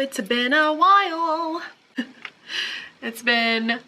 it's been a while. It's been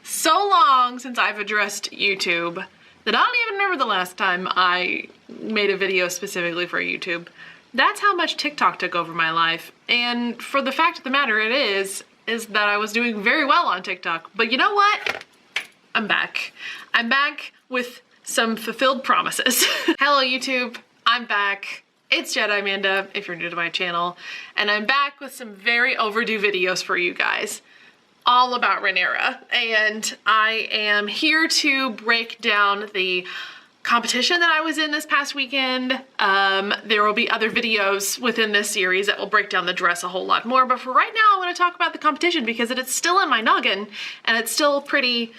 so long since I've addressed YouTube that I don't even remember the last time I made a video specifically for YouTube. That's how much TikTok took over my life. And for the fact of the matter is that I was doing very well on TikTok. But you know what? I'm back. I'm back with some fulfilled promises. Hello YouTube, I'm back. It's Jedi Amanda, if you're new to my channel, and I'm back with some very overdue videos for you guys, all about Rhaenyra. And I am here to break down the competition that I was in this past weekend. There will be other videos within this series that will break down the dress a whole lot more, but for right now I want to talk about the competition because it's still in my noggin, and it's still pretty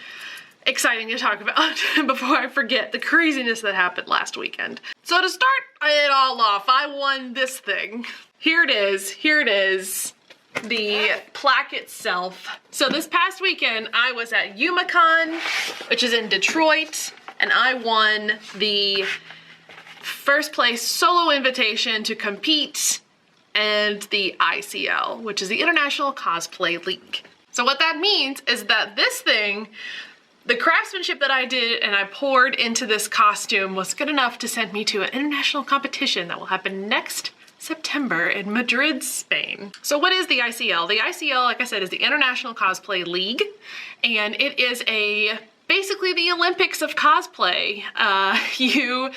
exciting to talk about before I forget the craziness that happened last weekend. So to start it all off, I won this thing. Here it is, the plaque itself. So this past weekend, I was at UmaCon, which is in Detroit, and I won the first place solo invitation to compete and the ICL, which is the International Cosplay League. So what that means is that this thing, the craftsmanship that I did and I poured into this costume was good enough to send me to an international competition that will happen next September in Madrid, Spain. So what is the ICL? The ICL, like I said, is the International Cosplay League, and it is basically the Olympics of cosplay. You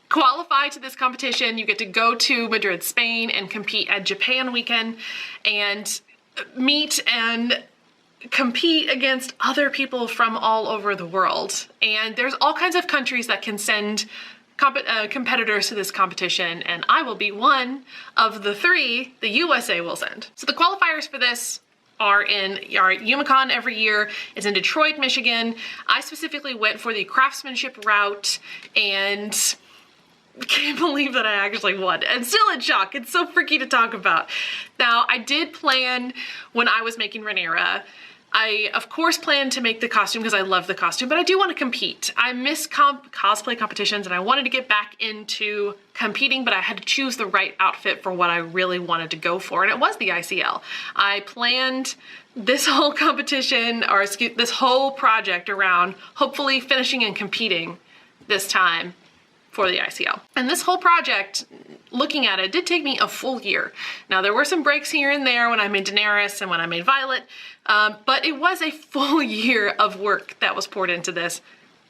qualify to this competition, you get to go to Madrid, Spain, and compete at Japan weekend and meet and compete against other people from all over the world. And there's all kinds of countries that can send competitors to this competition, and I will be one of the 3 the USA will send. So the qualifiers for this are UmaCon every year. It's in Detroit, Michigan. I specifically went for the craftsmanship route and can't believe that I actually won. And still in shock. It's so freaky to talk about. Now, I did plan when I was making Rhaenyra, I, of course, planned to make the costume because I love the costume, but I do want to compete. I miss cosplay competitions and I wanted to get back into competing, but I had to choose the right outfit for what I really wanted to go for, and it was the ICL. I planned this whole competition, or excuse, this whole project around hopefully finishing and competing this time for the ICL. And this whole project, looking at it, did take me a full year. Now there were some breaks here and there when I made Daenerys and when I made Violet, but it was a full year of work that was poured into this,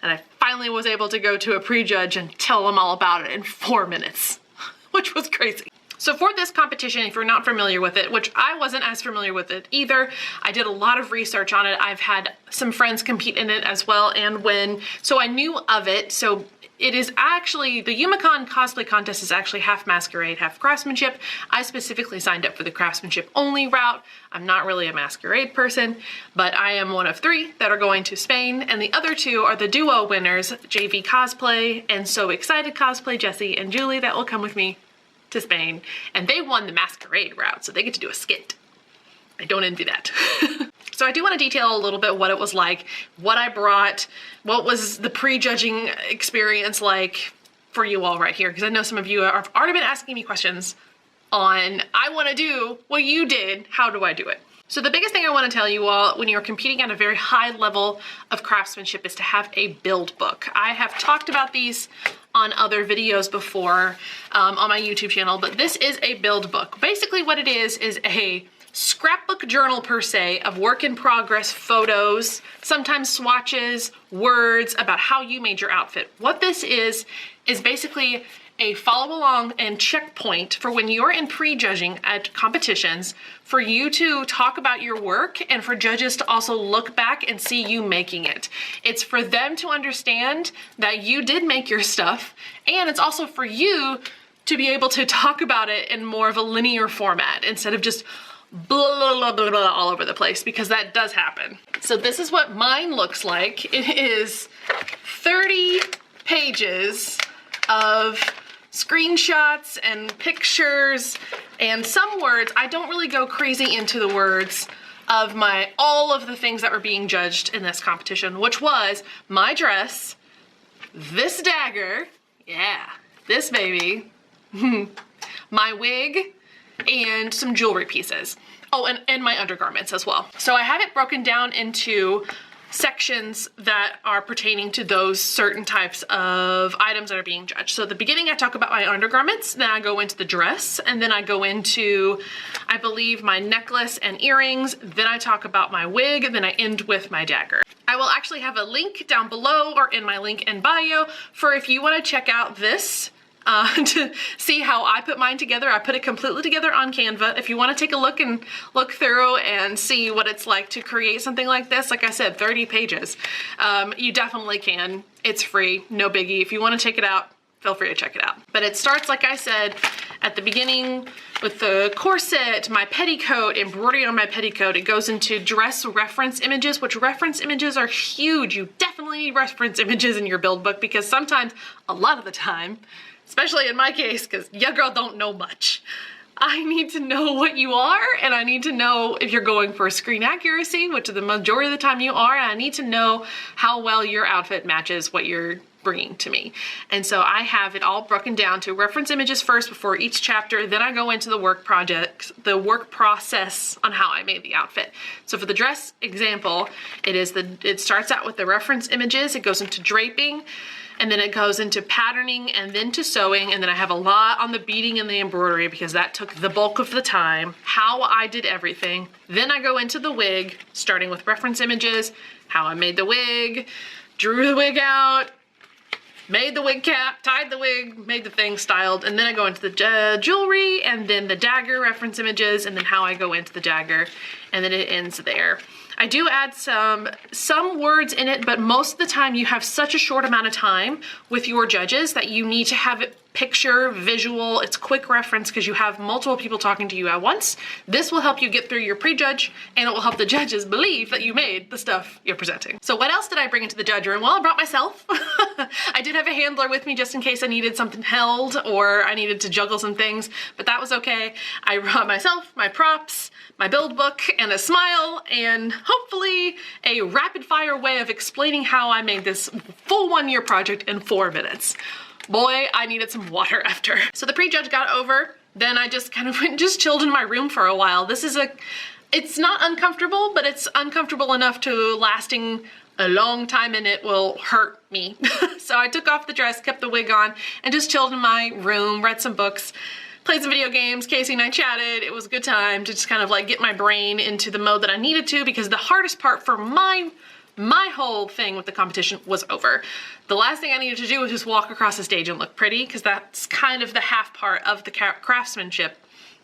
and I finally was able to go to a prejudge and tell them all about it in 4 minutes, which was crazy. So for this competition, if you're not familiar with it, which I wasn't as familiar with it either, I did a lot of research on it. I've had some friends compete in it as well, and so I knew of it. So it is actually, the UmaCon cosplay contest is actually half masquerade, half craftsmanship. I specifically signed up for the craftsmanship only route. I'm not really a masquerade person, but I am one of 3 that are going to Spain, and the other 2 are the duo winners, JV Cosplay and So Excited Cosplay, Jesse and Julie, that will come with me to Spain, and they won the masquerade route, so they get to do a skit. I don't envy that. So I do want to detail a little bit what it was like, what I brought, what was the prejudging experience like for you all right here, because I know some of you have already been asking me questions on, I want to do what you did, how do I do it? So the biggest thing I want to tell you all when you're competing at a very high level of craftsmanship is to have a build book. I have talked about these on other videos before on my YouTube channel, but this is a build book. Basically what it is a scrapbook journal per se of work in progress photos, sometimes swatches, words about how you made your outfit. What this is basically a follow along and checkpoint for when you're in prejudging at competitions, for you to talk about your work and for judges to also look back and see you making it. It's for them to understand that you did make your stuff, and it's also for you to be able to talk about it in more of a linear format instead of just blah, blah, blah, blah, all over the place, because that does happen. So this is what mine looks like. It is 30 pages of screenshots and pictures and some words. I don't really go crazy into the words of all of the things that were being judged in this competition, which was my dress, this dagger, yeah, this baby, my wig, and some jewelry pieces. Oh, and my undergarments as well. So I have it broken down into sections that are pertaining to those certain types of items that are being judged. So at the beginning I talk about my undergarments, then I go into the dress, and then I go into, I believe, my necklace and earrings, then I talk about my wig, and then I end with my dagger. I will actually have a link down below or in my link in bio for if you want to check out this to see how I put mine together. I put it completely together on Canva. If you want to take a look and look through and see what it's like to create something like this, like I said, 30 pages, you definitely can. It's free, no biggie. If you want to check it out, feel free to check it out. But it starts, like I said, at the beginning with the corset, my petticoat, embroidery on my petticoat. It goes into dress reference images, which reference images are huge. You definitely need reference images in your build book because sometimes, a lot of the time, especially in my case, because your girl don't know much, I need to know what you are, and I need to know if you're going for screen accuracy, which the majority of the time you are, and I need to know how well your outfit matches what you're bringing to me. And so I have it all broken down to reference images first before each chapter, then I go into the work project, the work process on how I made the outfit. So for the dress example, it starts out with the reference images, it goes into draping, and then it goes into patterning and then to sewing, and then I have a lot on the beading and the embroidery because that took the bulk of the time, how I did everything. Then I go into the wig, starting with reference images, how I made the wig, drew the wig out, made the wig cap, tied the wig, made the thing styled, and then I go into the jewelry and then the dagger reference images and then how I go into the dagger, and then it ends there. I do add some words in it, but most of the time you have such a short amount of time with your judges that you need to have it picture, visual, it's quick reference because you have multiple people talking to you at once. This will help you get through your prejudge, and it will help the judges believe that you made the stuff you're presenting. So what else did I bring into the judge room? Well, I brought myself. I did have a handler with me just in case I needed something held or I needed to juggle some things, but that was okay. I brought myself, my props, my build book, and a smile, and hopefully a rapid fire way of explaining how I made this full 1-year project in 4 minutes. Boy, I needed some water after. So the prejudge got over, then I just kind of went and just chilled in my room for a while. It's not uncomfortable, but it's uncomfortable enough to lasting a long time and it will hurt me. So I took off the dress, kept the wig on, and just chilled in my room, read some books, played some video games. Casey and I chatted. It was a good time to just kind of like get my brain into the mode that I needed to, because the hardest part for my whole thing with the competition was over. The last thing I needed to do was just walk across the stage and look pretty, because that's kind of the half part of the craftsmanship,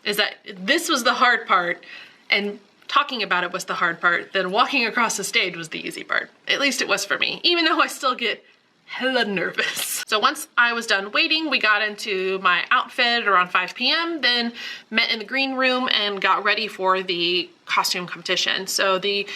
is that this was the hard part and talking about it was the hard part, then walking across the stage was the easy part. At least it was for me, even though I still get hella nervous. So once I was done waiting, we got into my outfit around 5 p.m., then met in the green room and got ready for the costume competition. So this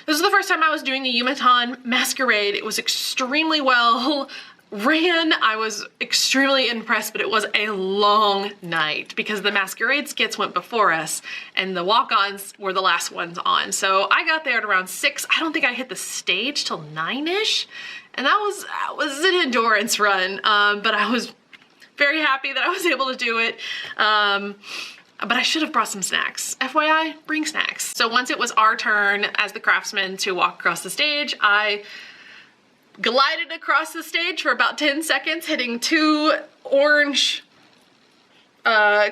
was the first time I was doing the Yumetan masquerade. It was extremely well ran. I was extremely impressed, but it was a long night because the masquerade skits went before us and the walk-ons were the last ones on. So I got there at around 6. I don't think I hit the stage till 9-ish. And that was an endurance run, but I was very happy that I was able to do it. But I should have brought some snacks. FYI, bring snacks. So once it was our turn as the craftsman to walk across the stage, I glided across the stage for about 10 seconds, hitting 2 orange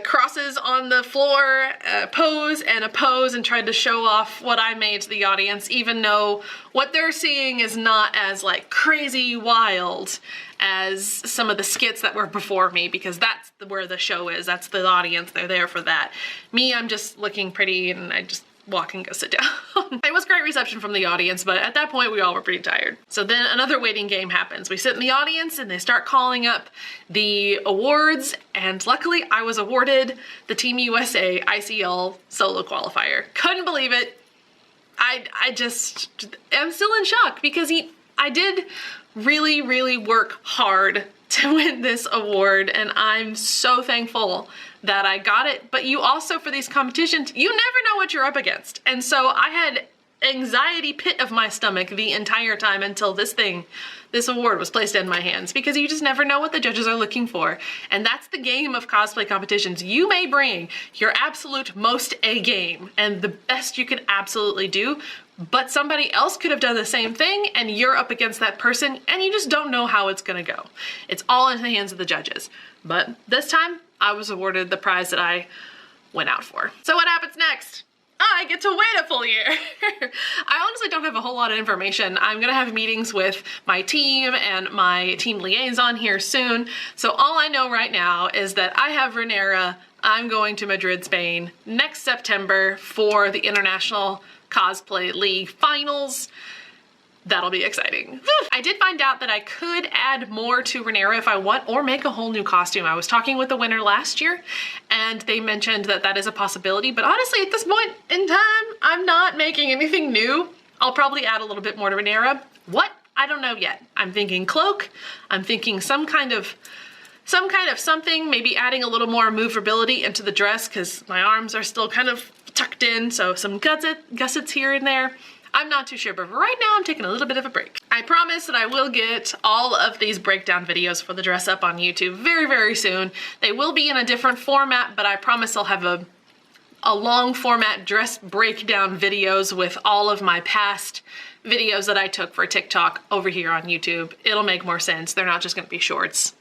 crosses on the floor, a pose, and tried to show off what I made to the audience, even though what they're seeing is not as like crazy wild as some of the skits that were before me, because that's where the show is. That's the audience. They're there for that. Me, I'm just looking pretty and I just walk and go sit down. It was great reception from the audience, but at that point we all were pretty tired. So then another waiting game happens. We sit in the audience and they start calling up the awards, and luckily I was awarded the Team USA ICL solo qualifier. Couldn't believe it. I just am still in shock because I did really, really work hard to win this award, and I'm so thankful that I got it. But you also, for these competitions, you never know what you're up against. And so I had anxiety pit of my stomach the entire time until this award was placed in my hands, because you just never know what the judges are looking for. And that's the game of cosplay competitions. You may bring your absolute most A game and the best you can absolutely do, but somebody else could have done the same thing and you're up against that person and you just don't know how it's gonna go. It's all in the hands of the judges. But this time I was awarded the prize that I went out for. So what happens next? I get to wait a full year. I honestly don't have a whole lot of information. I'm gonna have meetings with my team and my team liaison here soon. So all I know right now is that I have Renera. I'm going to Madrid, Spain next September for the International Cosplay League finals. That'll be exciting. I did find out that I could add more to Renera if I want, or make a whole new costume. I was talking with the winner last year and they mentioned that that is a possibility, but honestly at this point in time, I'm not making anything new. I'll probably add a little bit more to Renera. What? I don't know yet. I'm thinking cloak. I'm thinking some kind of something, maybe adding a little more movability into the dress because my arms are still kind of tucked in, so some gussets here and there. I'm not too sure, but for right now I'm taking a little bit of a break. I promise that I will get all of these breakdown videos for the dress up on YouTube very, very soon. They will be in a different format, but I promise I'll have a long format dress breakdown videos with all of my past videos that I took for TikTok over here on YouTube. It'll make more sense. They're not just gonna be shorts.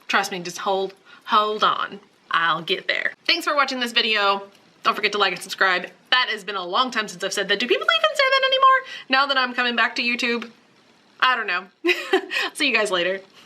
Trust me, just hold on. I'll get there. Thanks for watching this video. Don't forget to like and subscribe. That has been a long time since I've said that. Do people even say that anymore? Now that I'm coming back to YouTube? I don't know. See you guys later.